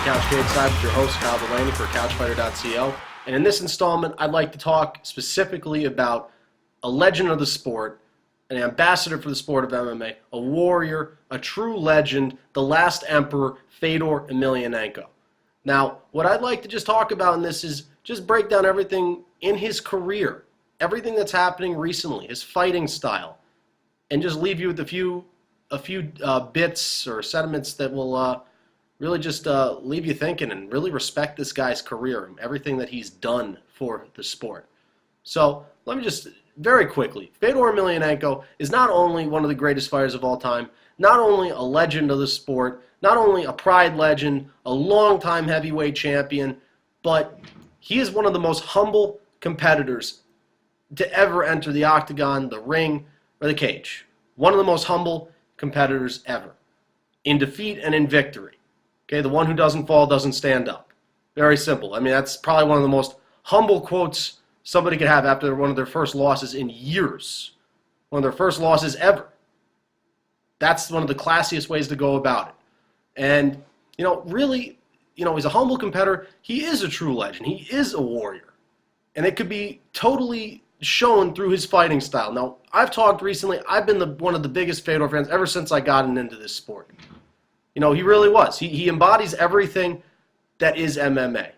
Couch CageSide with your host, Kyle Delaney for CouchFighter.co. And in this installment, I'd like to talk specifically about a legend of the sport, an ambassador for the sport of MMA, a warrior, a true legend, the last emperor, Fedor Emelianenko. Now, what I'd like to just talk about in this is just break down everything in his career, everything that's happening recently, his fighting style, and just leave you with a few bits or sentiments that will really just leave you thinking and really respect this guy's career and everything that he's done for the sport. So let me just very quickly, Fedor Emelianenko is not only one of the greatest fighters of all time, not only a legend of the sport, not only a pride legend, a longtime heavyweight champion, but he is one of the most humble competitors to ever enter the octagon, the ring, or the cage. One of the most humble competitors ever, in defeat and in victory. Okay, the one who doesn't fall doesn't stand up. Very simple. I mean, that's probably one of the most humble quotes somebody could have after one of their first losses in years. One of their first losses ever. That's one of the classiest ways to go about it. And, really, he's a humble competitor. He is a true legend. He is a warrior. And it could be totally shown through his fighting style. Now, I've talked recently. I've been one of the biggest Fedor fans ever since I got into this sport. He really was. He embodies everything that is MMA,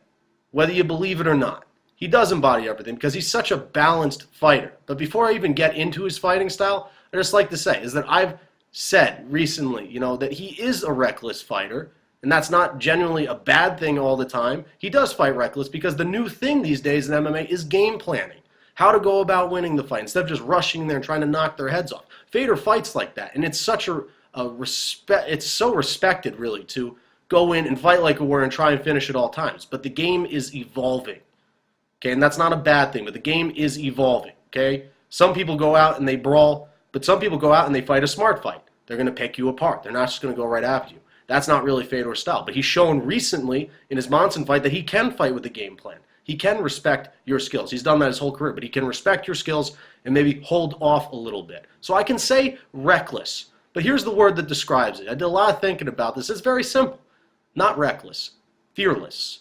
whether you believe it or not. He does embody everything because he's such a balanced fighter. But before I even get into his fighting style, I just like to say is that I've said recently, that he is a reckless fighter, and that's not genuinely a bad thing all the time. He does fight reckless because the new thing these days in MMA is game planning. How to go about winning the fight instead of just rushing there and trying to knock their heads off. Fedor fights like that, and it's such it's so respected, really, to go in and fight like a warrior and try and finish at all times. But the game is evolving, okay? And that's not a bad thing, but the game is evolving, okay? Some people go out and they brawl, but some people go out and they fight a smart fight. They're going to pick you apart. They're not just going to go right after you. That's not really Fedor's style. But he's shown recently in his Monson fight that he can fight with a game plan. He can respect your skills. He's done that his whole career, but he can respect your skills and maybe hold off a little bit. So I can say reckless. But here's the word that describes it. I did a lot of thinking about this. It's very simple. Not reckless. Fearless.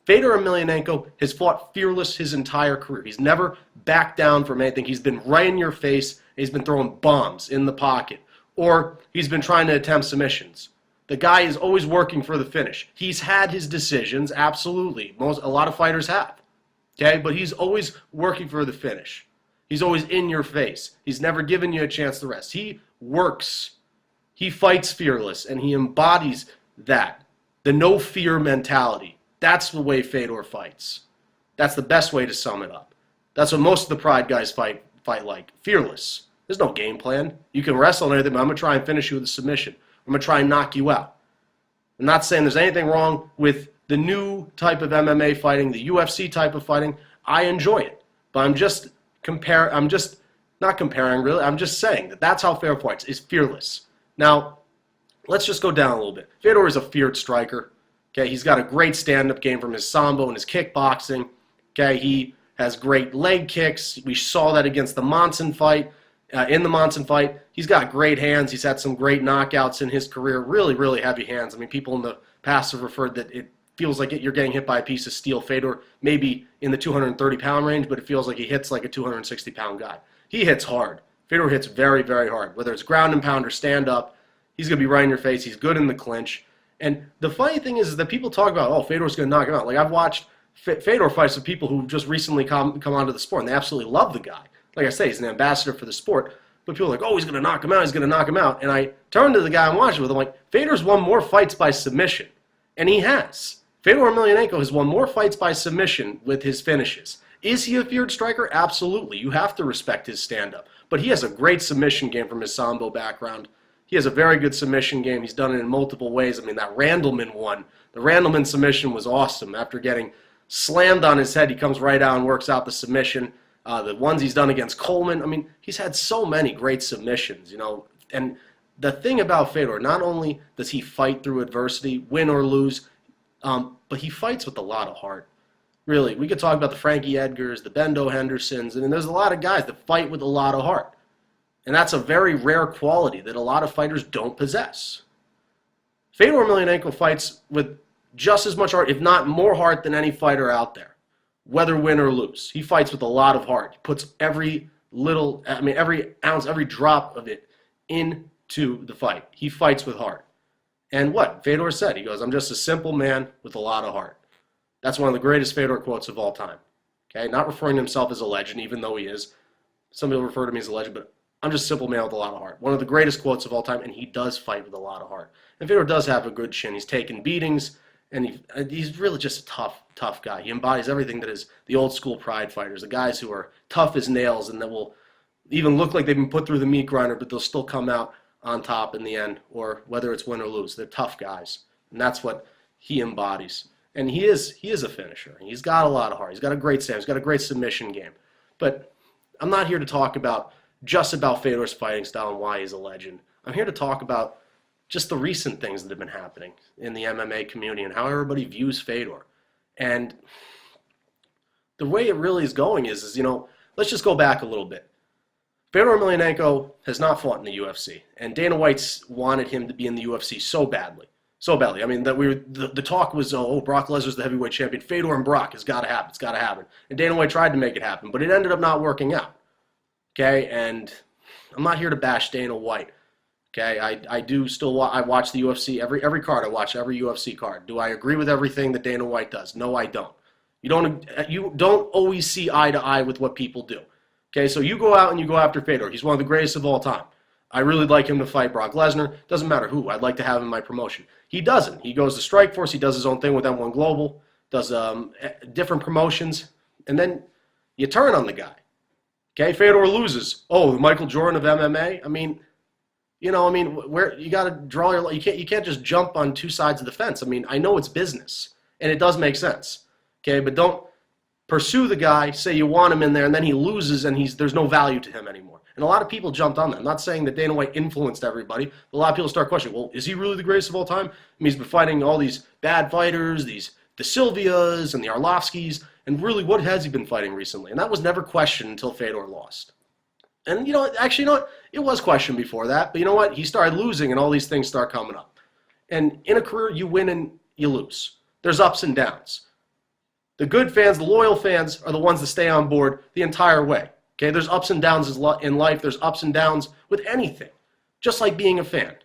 Fedor Emelianenko has fought fearless his entire career. He's never backed down from anything. He's been right in your face. He's been throwing bombs in the pocket. Or he's been trying to attempt submissions. The guy is always working for the finish. He's had his decisions, absolutely. A lot of fighters have. Okay? But he's always working for the finish. He's always in your face. He's never given you a chance to rest. He works. He fights fearless, and he embodies that. The no-fear mentality. That's the way Fedor fights. That's the best way to sum it up. That's what most of the pride guys fight like. Fearless. There's no game plan. You can wrestle and everything, but I'm going to try and finish you with a submission. I'm going to try and knock you out. I'm not saying there's anything wrong with the new type of MMA fighting, the UFC type of fighting. I enjoy it. But I'm just not comparing, really. I'm just saying that that's how Fedor fights, is fearless. Now, let's just go down a little bit. Fedor is a feared striker. Okay, he's got a great stand-up game from his sambo and his kickboxing. Okay, he has great leg kicks. We saw that against the Monson fight. In the Monson fight, he's got great hands. He's had some great knockouts in his career. Really, really heavy hands. I mean, people in the past have referred that it feels like you're getting hit by a piece of steel. Fedor maybe in the 230-pound range, but it feels like he hits like a 260-pound guy. He hits hard. Fedor hits very, very hard. Whether it's ground and pound or stand up, he's going to be right in your face. He's good in the clinch. And the funny thing is that people talk about, oh, Fedor's going to knock him out. Like, I've watched Fedor fights with people who just recently come onto the sport, and they absolutely love the guy. Like I say, he's an ambassador for the sport. But people are like, oh, he's going to knock him out. He's going to knock him out. And I turn to the guy I'm watching with. I'm like, Fedor's won more fights by submission. And he has. Fedor Emelianenko has won more fights by submission with his finishes. Is he a feared striker? Absolutely. You have to respect his stand-up. But he has a great submission game from his sambo background. He has a very good submission game. He's done it in multiple ways. I mean, that Randleman one, the Randleman submission was awesome. After getting slammed on his head, he comes right out and works out the submission. The ones he's done against Coleman, I mean, he's had so many great submissions, And the thing about Fedor, not only does he fight through adversity, win or lose, but he fights with a lot of heart. Really, we could talk about the Frankie Edgars, the Bendo Hendersons, and there's a lot of guys that fight with a lot of heart. And that's a very rare quality that a lot of fighters don't possess. Fedor Emelianenko fights with just as much heart, if not more heart, than any fighter out there, whether win or lose. He fights with a lot of heart. He puts every ounce, every drop of it into the fight. He fights with heart. And what Fedor said, he goes, "I'm just a simple man with a lot of heart." That's one of the greatest Fedor quotes of all time. Okay, not referring to himself as a legend, even though he is. Some people refer to me as a legend, but I'm just a simple man with a lot of heart. One of the greatest quotes of all time, and he does fight with a lot of heart. And Fedor does have a good chin. He's taken beatings, and he's really just a tough guy. He embodies everything that is the old school pride fighters, the guys who are tough as nails and that will even look like they've been put through the meat grinder, but they'll still come out on top in the end, or whether it's win or lose. They're tough guys, and that's what he embodies. And he is a finisher. He's got a lot of heart. He's got a great stand. He's got a great submission game. But I'm not here to talk just about Fedor's fighting style and why he's a legend. I'm here to talk about just the recent things that have been happening in the MMA community and how everybody views Fedor. And the way it really is going is let's just go back a little bit. Fedor Emelianenko has not fought in the UFC, and Dana White's wanted him to be in the UFC so badly. So badly. I mean, the talk was, Brock Lesnar's the heavyweight champion. Fedor and Brock, it's got to happen. It's got to happen. And Dana White tried to make it happen, but it ended up not working out. Okay, and I'm not here to bash Dana White. Okay, I do still I watch the UFC every card. I watch every UFC card. Do I agree with everything that Dana White does? No, I don't. You don't always see eye to eye with what people do. Okay, so you go out and you go after Fedor. He's one of the greatest of all time. I really like him to fight Brock Lesnar. Doesn't matter who. I'd like to have him in my promotion. He doesn't. He goes to Strikeforce. He does his own thing with M1 Global. Does different promotions. And then you turn on the guy. Okay, Fedor loses. Oh, the Michael Jordan of MMA? Where you got to draw your line. You can't just jump on two sides of the fence. I know it's business, and it does make sense. Okay, but don't pursue the guy, say you want him in there, and then he loses, and there's no value to him anymore. And a lot of people jumped on that. I'm not saying that Dana White influenced everybody. But a lot of people start questioning, well, is he really the greatest of all time? He's been fighting all these bad fighters, the Silvias and the Arlovskis, and really, what has he been fighting recently? And that was never questioned until Fedor lost. And, it was questioned before that, but you know what? He started losing, and all these things start coming up. And in a career, you win and you lose. There's ups and downs. The good fans, the loyal fans, are the ones that stay on board the entire way. Okay, there's ups and downs in life. There's ups and downs with anything, just like being a fan.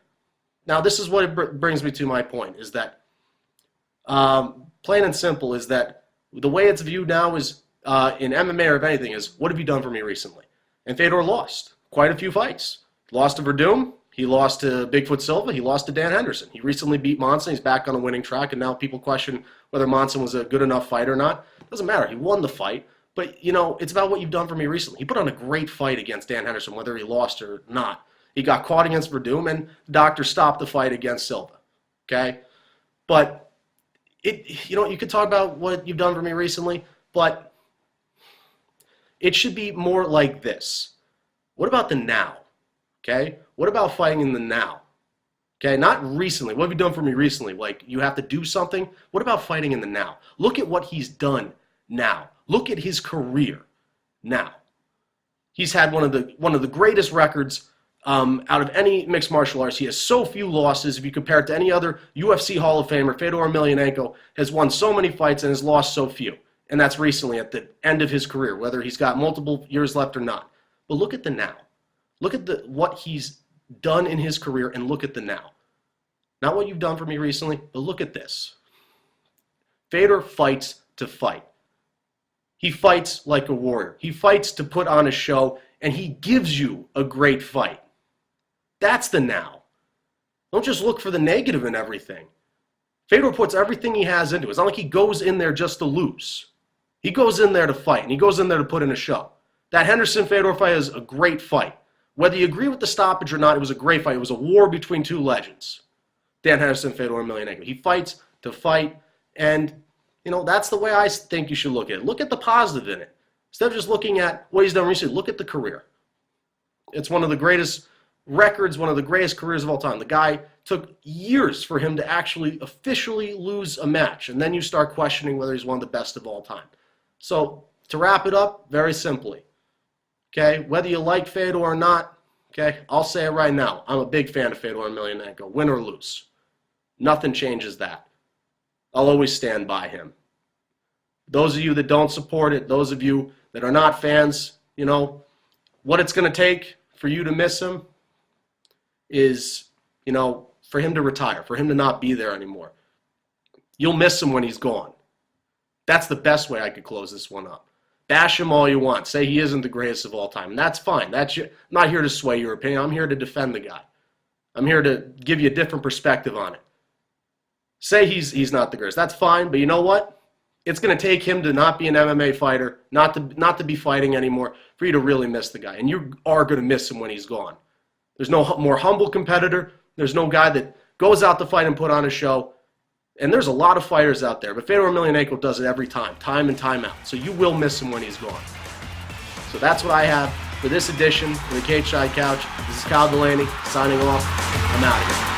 Now, this is what it brings me to my point, is that, plain and simple, is that the way it's viewed now is, in MMA or if anything, is what have you done for me recently? And Fedor lost quite a few fights. Lost to Werdum. He lost to Bigfoot Silva. He lost to Dan Henderson. He recently beat Monson. He's back on a winning track, and now people question whether Monson was a good enough fight or not. Doesn't matter. He won the fight. But, it's about what you've done for me recently. He put on a great fight against Dan Henderson, whether he lost or not. He got caught against Werdum, and the doctor stopped the fight against Silva. Okay? But, you could talk about what you've done for me recently, but it should be more like this. What about the now? Okay? What about fighting in the now? Okay? Not recently. What have you done for me recently? Like, you have to do something? What about fighting in the now? Look at what he's done now. Look at his career now. He's had one of the greatest records out of any mixed martial arts. He has so few losses. If you compare it to any other UFC Hall of Famer, Fedor Emelianenko has won so many fights and has lost so few. And that's recently at the end of his career, whether he's got multiple years left or not. But look at the now. Look at what he's done in his career and look at the now. Not what you've done for me recently, but look at this. Fedor fights to fight. He fights like a warrior. He fights to put on a show, and he gives you a great fight. That's the now. Don't just look for the negative in everything. Fedor puts everything he has into it. It's not like he goes in there just to lose. He goes in there to fight, and he goes in there to put in a show. That Henderson-Fedor fight is a great fight. Whether you agree with the stoppage or not, it was a great fight. It was a war between two legends. Dan Henderson, Fedor Emelianenko. He fights to fight, and that's the way I think you should look at it. Look at the positive in it. Instead of just looking at what he's done recently, look at the career. It's one of the greatest records, one of the greatest careers of all time. The guy took years for him to actually officially lose a match, and then you start questioning whether he's one of the best of all time. So, to wrap it up, very simply, okay, whether you like Fedor or not, okay, I'll say it right now. I'm a big fan of Fedor Emelianenko, win or lose. Nothing changes that. I'll always stand by him. Those of you that don't support it, those of you that are not fans, you know, what it's going to take for you to miss him is, you know, for him to retire, for him to not be there anymore. You'll miss him when he's gone. That's the best way I could close this one up. Bash him all you want. Say he isn't the greatest of all time. And that's fine. I'm not here to sway your opinion. I'm here to defend the guy. I'm here to give you a different perspective on it. Say he's not the greatest. That's fine. But you know what? It's going to take him to not be an MMA fighter, not to be fighting anymore, for you to really miss the guy. And you are going to miss him when he's gone. There's no more humble competitor. There's no guy that goes out to fight and put on a show. And there's a lot of fighters out there, but Fedor Emelianenko does it every time and time out. So you will miss him when he's gone. So that's what I have for this edition of the CageSide Couch. This is Kyle Delaney signing off. I'm out of here.